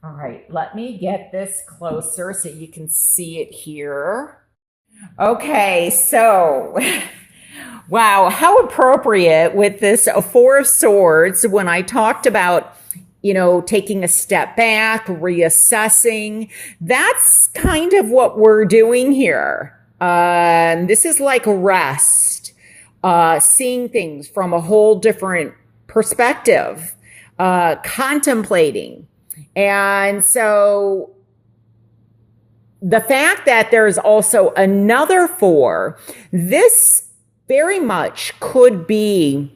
All right, let me get this closer so you can see it here. Okay, so wow, how appropriate with this Four of Swords when I talked about, taking a step back, reassessing. That's kind of what we're doing here. This is like rest, seeing things from a whole different perspective, contemplating. And so the fact that there's also another four, this very much could be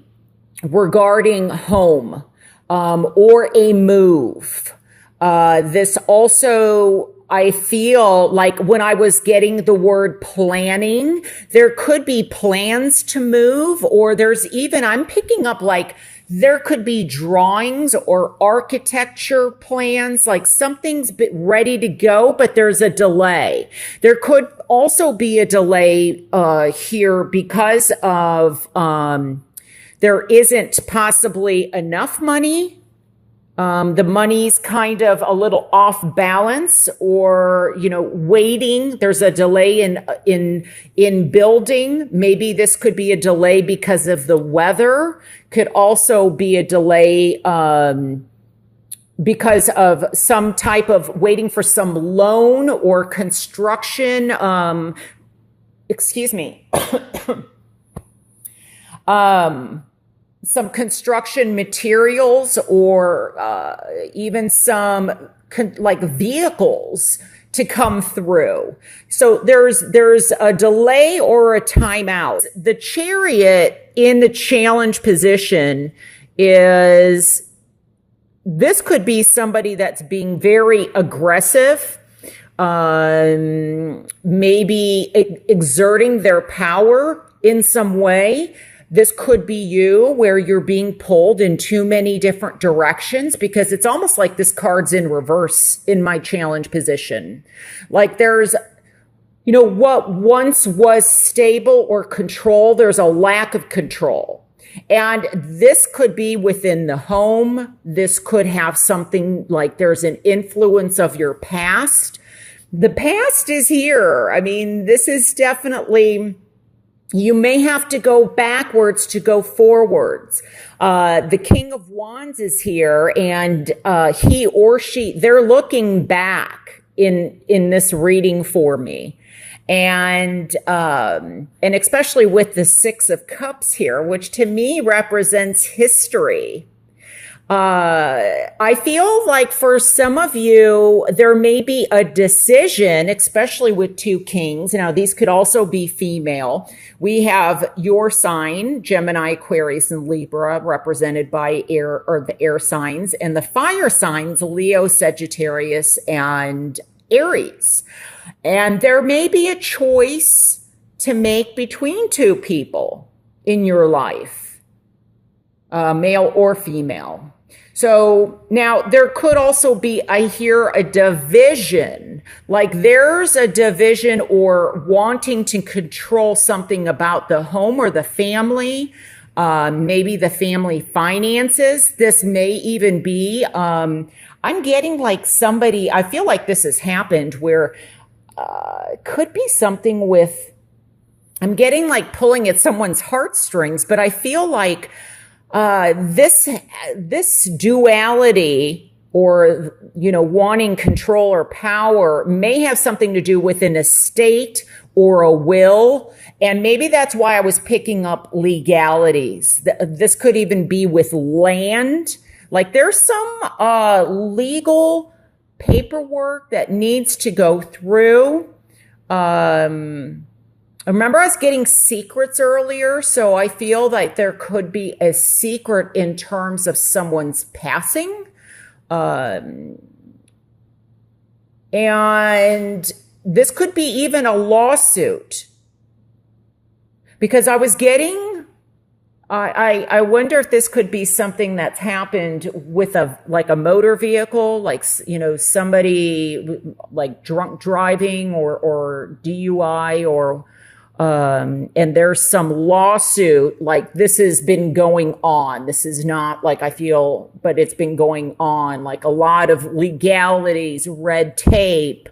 regarding home or a move. This also, I feel like when I was getting the word planning, there could be plans to move, or there's even, I'm picking up like there could be drawings or architecture plans, like something's ready to go, but there's a delay. There could also be a delay here because of there isn't possibly enough money. The money's kind of a little off balance, or waiting. There's a delay in building. Maybe this could be a delay because of the weather. Could also be a delay because of some type of waiting for some loan or construction. Excuse me. Some construction materials, or even some like vehicles to come through. So there's a delay or a timeout. The Chariot in the challenge position is, this could be somebody that's being very aggressive, maybe exerting their power in some way. This could be you, where you're being pulled in too many different directions, because it's almost like this card's in reverse in my challenge position. Like there's, what once was stable or control, there's a lack of control. And this could be within the home. This could have something like there's an influence of your past. The past is here. I mean, this is definitely, you may have to go backwards to go forwards. The King of Wands is here, and he or she, they're looking back in this reading for me. And especially with the Six of Cups here, which to me represents history. I feel like for some of you, there may be a decision, especially with two kings. Now, these could also be female. We have your sign, Gemini, Aquarius, and Libra, represented by air, or the air signs, and the fire signs, Leo, Sagittarius, and Aries. And there may be a choice to make between two people in your life, male or female. So now there could also be, I hear, a division, like there's a division or wanting to control something about the home or the family, maybe the family finances. This may even be, I'm getting like somebody, I feel like this has happened where could be something with, I'm getting like pulling at someone's heartstrings, but I feel like this duality, or wanting control or power, may have something to do with an estate or a will, and maybe that's why I was picking up legalities. This could even be with land. Like there's some legal paperwork that needs to go through. Remember, I was getting secrets earlier, so I feel like there could be a secret in terms of someone's passing. And this could be even a lawsuit. Because I was getting, I wonder if this could be something that's happened with a motor vehicle, like, somebody like drunk driving or DUI, or And there's some lawsuit, like this has been going on. This is not like I feel, but it's been going on, like a lot of legalities, red tape,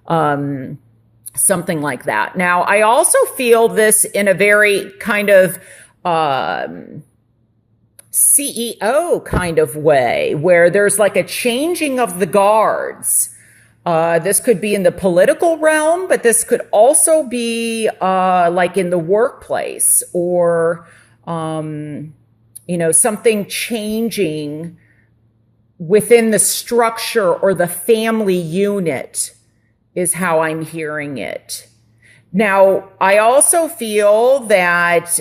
something like that. Now, I also feel this in a very kind of CEO kind of way, where there's like a changing of the guards. This could be in the political realm, but this could also be like in the workplace, or something changing within the structure or the family unit is how I'm hearing it. Now, I also feel that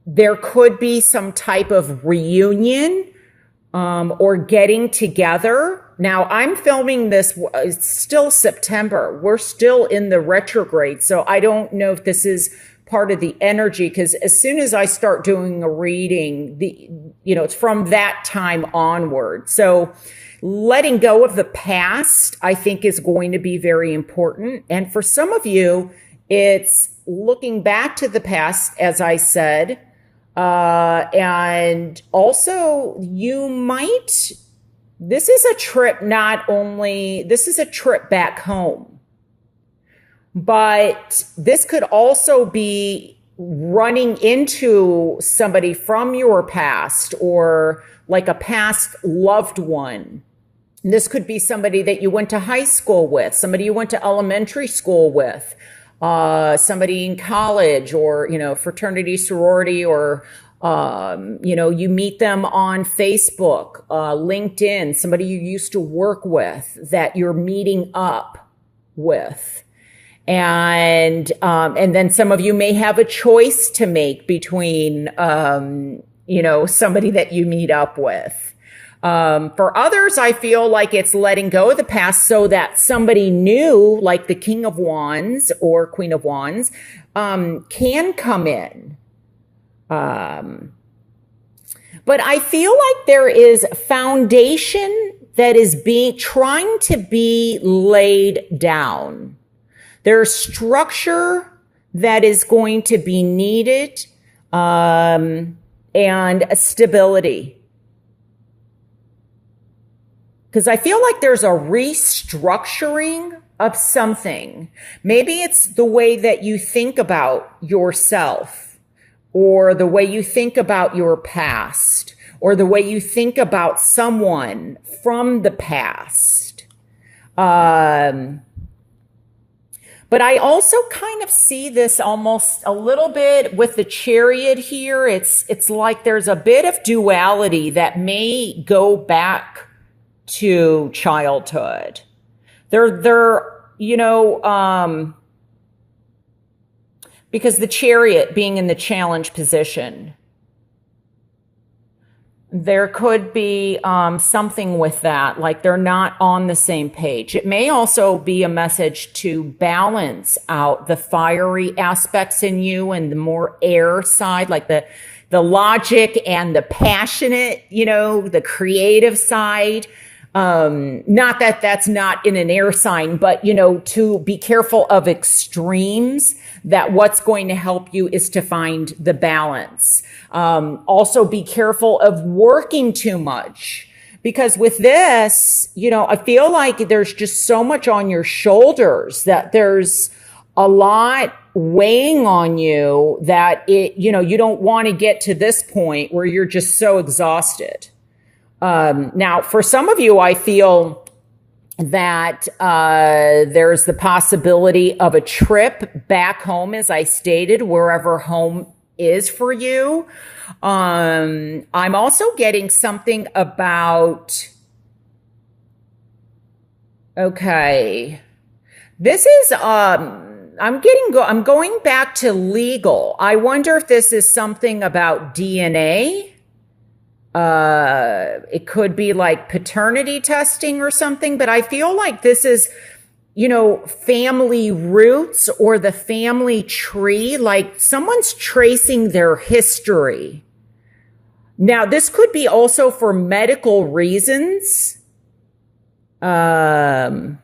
there could be some type of reunion or getting together. Now, I'm filming this, it's still September. We're still in the retrograde. So I don't know if this is part of the energy, because as soon as I start doing a reading, it's from that time onward. So letting go of the past, I think, is going to be very important. And for some of you, it's looking back to the past, as I said. And also this is a trip back home, but this could also be running into somebody from your past, or like a past loved one. This could be somebody that you went to high school with, somebody you went to elementary school with, somebody in college, or, fraternity, sorority, or, you meet them on Facebook, LinkedIn, somebody you used to work with that you're meeting up with. And then some of you may have a choice to make between, somebody that you meet up with. For others, I feel like it's letting go of the past so that somebody new, like the King of Wands or Queen of Wands, can come in. But I feel like there is a foundation that is trying to be laid down. There's structure that is going to be needed, and a stability. Because I feel like there's a restructuring of something. Maybe it's the way that you think about yourself, or the way you think about your past, or the way you think about someone from the past. But I also kind of see this almost a little bit with the Chariot here. It's like there's a bit of duality that may go back to childhood. Because the Chariot being in the challenge position, there could be something with that, like they're not on the same page. It may also be a message to balance out the fiery aspects in you and the more air side, like the logic and the passionate, the creative side. Not that that's not in an air sign, but, to be careful of extremes, that what's going to help you is to find the balance. Also be careful of working too much, because with this, I feel like there's just so much on your shoulders, that there's a lot weighing on you, that you don't want to get to this point where you're just so exhausted. Now, for some of you, I feel that there's the possibility of a trip back home, as I stated, wherever home is for you. I'm also getting something about, okay, this is, I'm going back to legal. I wonder if this is something about DNA. It could be like paternity testing or something, but I feel like this is, family roots or the family tree, like someone's tracing their history. Now, this could be also for medical reasons. And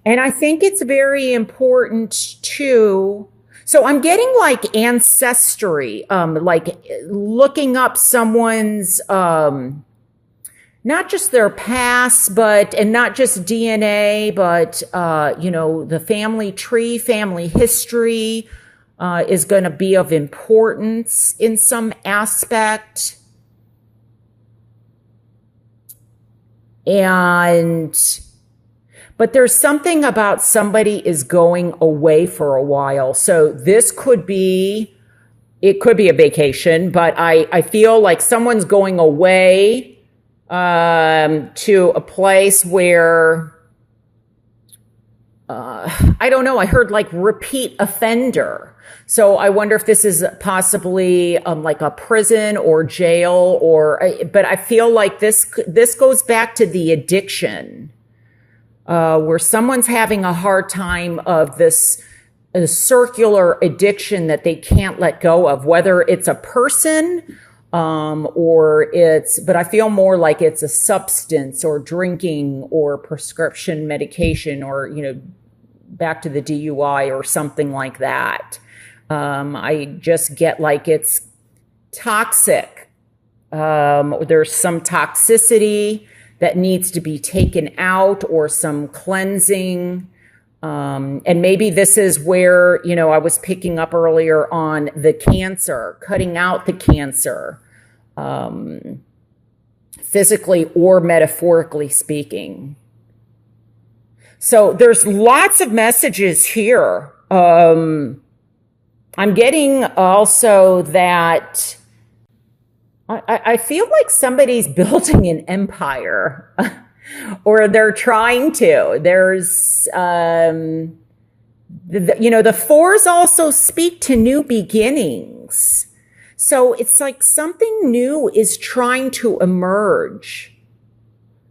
I think it's very important too, So I'm getting like ancestry, like looking up someone's, not just their past, but, and not just DNA, but, the family tree, family history, is going to be of importance in some aspect. But there's something about somebody is going away for a while. So this could be, it could be a vacation, but I feel like someone's going away to a place where, I don't know, I heard like repeat offender. So I wonder if this is possibly like a prison or jail, but I feel like this goes back to the addiction, where someone's having a hard time of this a circular addiction that they can't let go of, whether it's a person, but I feel more like it's a substance or drinking or prescription medication or, back to the DUI or something like that. I just get like it's toxic. There's some toxicity that needs to be taken out or some cleansing. And maybe this is where, I was picking up earlier on the cancer, cutting out the cancer, physically or metaphorically speaking. So there's lots of messages here. I'm getting also that I feel like somebody's building an empire or they're trying to. There's, the fours also speak to new beginnings. So it's like something new is trying to emerge.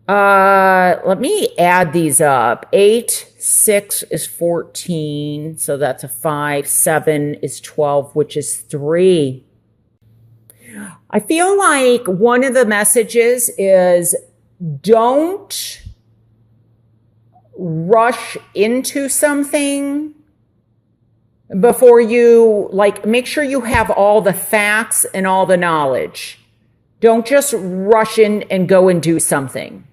Let me add these up. 8, 6 is 14. So that's a 5. 7 is 12, which is 3. I feel like one of the messages is don't rush into something before you, make sure you have all the facts and all the knowledge. Don't just rush in and go and do something.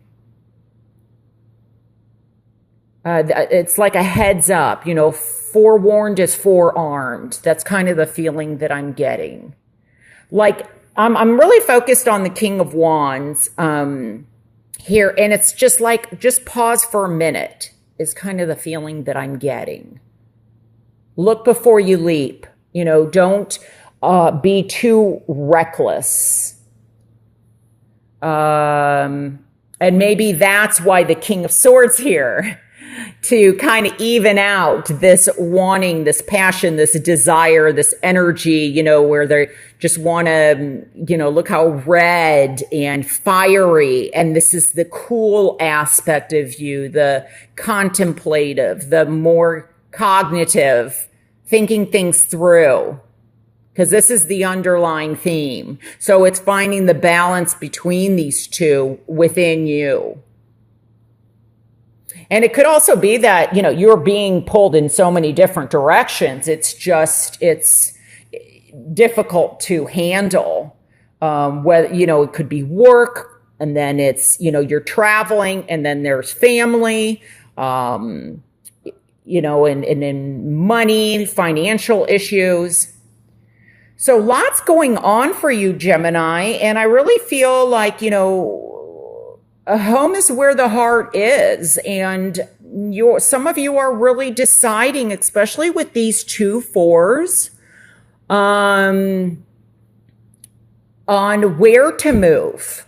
It's like a heads up, forewarned is forearmed. That's kind of the feeling that I'm getting. I'm really focused on the King of Wands here, and it's just pause for a minute is kind of the feeling that I'm getting. Look before you leap. Don't be too reckless. And maybe that's why the King of Swords here, to kind of even out this wanting, this passion, this desire, this energy, where they just want to, look how red and fiery. And this is the cool aspect of you, the contemplative, the more cognitive, thinking things through. Because this is the underlying theme. So it's finding the balance between these two within you. And it could also be that, you're being pulled in so many different directions. It's difficult to handle. Whether, it could be work, and then it's, you're traveling, and then there's family, and then money, financial issues. So lots going on for you, Gemini. And I really feel like, a home is where the heart is. And some of you are really deciding, especially with these 2 4s, on where to move.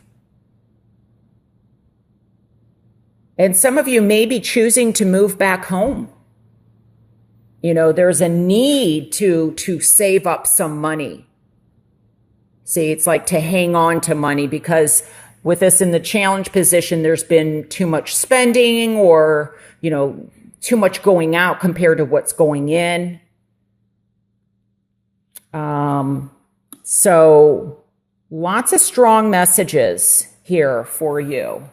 And some of you may be choosing to move back home. There's a need to save up some money. See, it's like to hang on to money, because with us in the challenge position, there's been too much spending or, too much going out compared to what's going in. So lots of strong messages here for you.